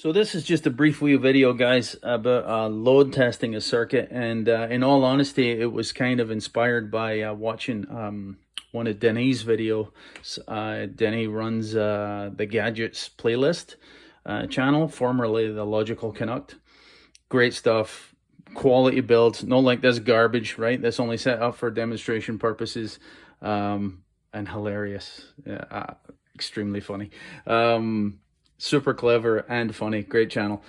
So this is just a brief wee video, guys, about load testing a circuit, and in all honesty, it was kind of inspired by watching one of Denny's videos. Denny runs the Gadgets playlist channel, formerly the Logical Canuck. Great stuff, quality builds, not like this garbage, right? That's only set up for demonstration purposes, and hilarious, extremely funny. Super clever and funny. Great channel.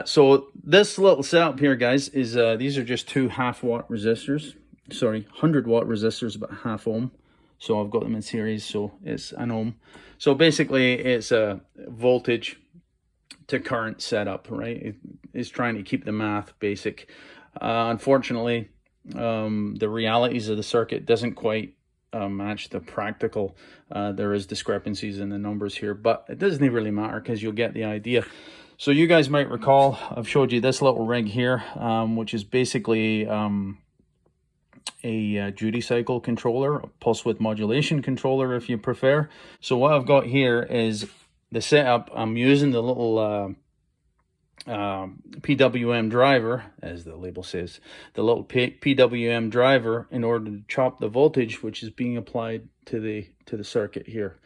So this little setup here, guys, is these are just two 1/2 watt resistors. Sorry, 100 watt resistors, about 1/2 ohm. So I've got them in series, so it's an ohm. So basically it's a voltage to current setup, right? It's trying to keep the math basic. Unfortunately, the realities of the circuit doesn't quite match the practical. There is discrepancies in the numbers here, but it doesn't really matter because you'll get the idea. So you guys might recall I've showed you this little rig here, which is basically a duty cycle controller, a pulse width modulation controller if you prefer. So what I've got here is the setup. I'm using the little PWM driver, as the label says, the little PWM driver, in order to chop the voltage which is being applied to the circuit here.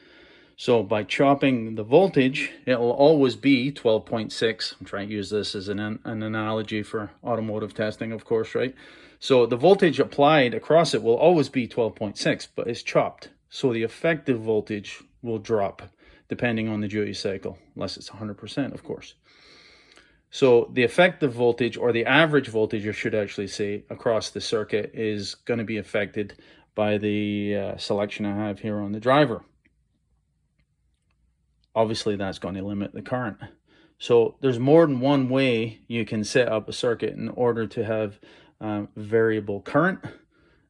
So by chopping the voltage, it will always be 12.6. I'm trying to use this as an analogy for automotive testing, of course, right? So the voltage applied across it will always be 12.6, but it's chopped. So the effective voltage will drop depending on the duty cycle, unless it's 100%, of course. So the effective voltage, or the average voltage, I should actually say, across the circuit is going to be affected by the selection I have here on the driver. Obviously, that's going to limit the current. So there's more than one way you can set up a circuit in order to have variable current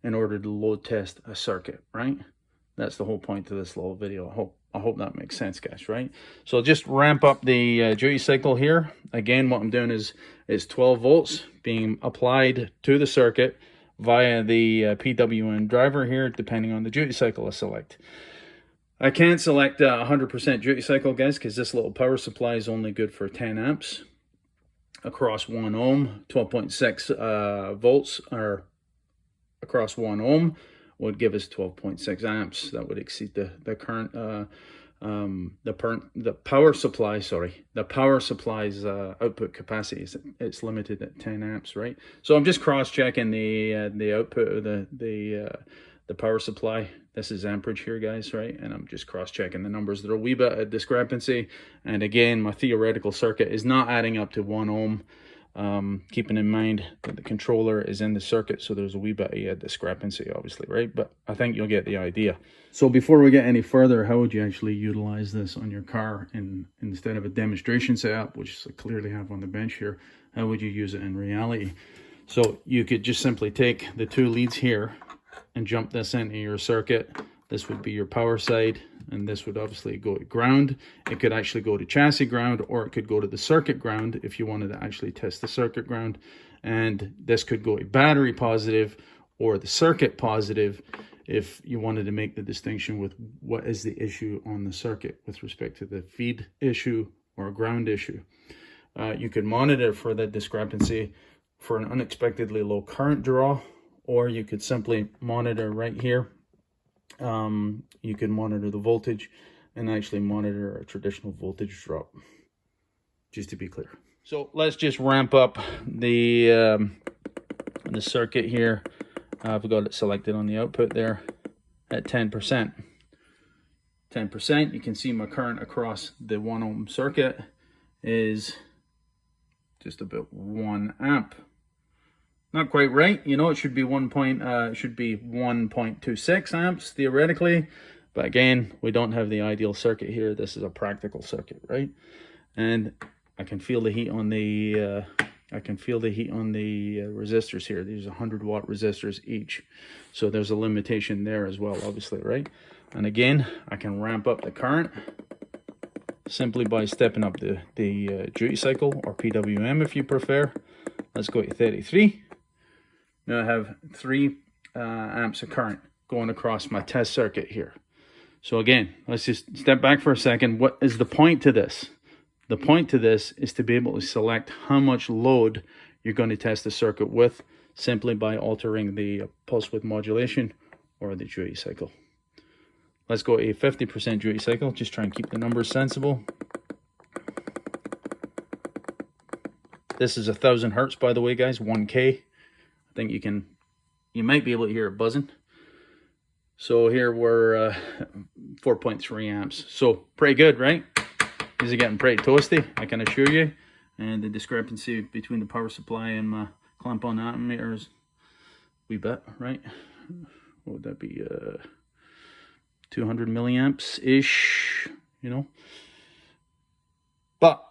in order to load test a circuit, right? That's the whole point of this little video. I hope that makes sense, guys, right? So just ramp up the duty cycle here. Again, what I'm doing is 12 volts being applied to the circuit via the PWM driver here, depending on the duty cycle I select. I can't select 100% duty cycle, guys, because this little power supply is only good for 10 amps across 1 ohm. 12.6 volts are across 1 ohm would give us 12.6 amps. That would exceed the current, the power supply. Sorry, the power supply's output capacity it's limited at 10 amps, right? So I'm just cross-checking the output of the power supply. This is amperage here, guys, right? And I'm just cross-checking the numbers. There's a wee bit of discrepancy, and again, my theoretical circuit is not adding up to 1 ohm. Keeping in mind that the controller is in the circuit, so there's a wee bit of discrepancy, obviously, right? But I think you'll get the idea. So before we get any further, how would you actually utilize this on your car instead of a demonstration setup, which I clearly have on the bench here? How would you use it in reality? So you could just simply take the 2 leads here and jump this into your circuit. This would be your power side, and this would obviously go to ground. It could actually go to chassis ground, or it could go to the circuit ground if you wanted to actually test the circuit ground. And this could go to battery positive or the circuit positive if you wanted to make the distinction with what is the issue on the circuit with respect to the feed issue or ground issue. You could monitor for the discrepancy for an unexpectedly low current draw, or you could simply monitor right here. You can monitor the voltage and actually monitor a traditional voltage drop, just to be clear. So let's just ramp up the circuit here. I've got it selected on the output there at 10%. 10%, you can see my current across the 1 ohm circuit is just about 1 amp. Not quite right, you know, it should be 1.26 amps theoretically, but again, we don't have the ideal circuit here. This is a practical circuit, right? And I can feel the heat on the resistors here. These are 100 watt resistors each, so there's a limitation there as well, obviously, right? And again, I can ramp up the current simply by stepping up the duty cycle, or PWM if you prefer. Let's go to 33. Now I have 3 amps of current going across my test circuit here. So again, let's just step back for a second. What is the point to this? The point to this is to be able to select how much load you're going to test the circuit with simply by altering the pulse width modulation or the duty cycle. Let's go a 50% duty cycle, just try and keep the numbers sensible. This is 1000 hertz, by the way, guys, 1K. I think you might be able to hear it buzzing. So here we're 4.3 amps. So pretty good, right? These are getting pretty toasty, I can assure you. And the discrepancy between the power supply and my clamp-on ammeter is a wee bit, right? What would that be? 200 milliamps-ish, you know? But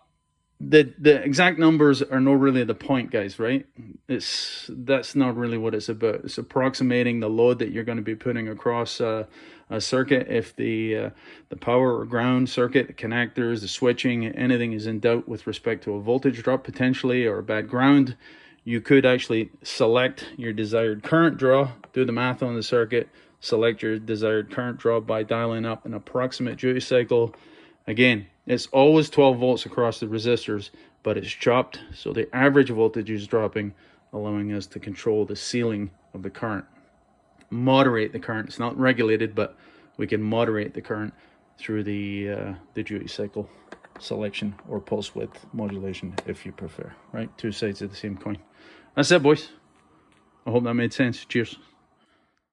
the exact numbers are not really the point, guys, right? That's not really what it's about. It's approximating the load that you're going to be putting across a circuit. If the power or ground circuit, the connectors, the switching, anything is in doubt with respect to a voltage drop potentially or a bad ground, you could actually select your desired current draw, do the math on the circuit, select your desired current draw by dialing up an approximate duty cycle. Again, it's always 12 volts across the resistors, but it's chopped, so the average voltage is dropping, allowing us to control the ceiling of the current. Moderate the current. It's not regulated, but we can moderate the current through the duty cycle selection or pulse width modulation, if you prefer, right? Two sides of the same coin. That's it, boys. I hope that made sense. Cheers.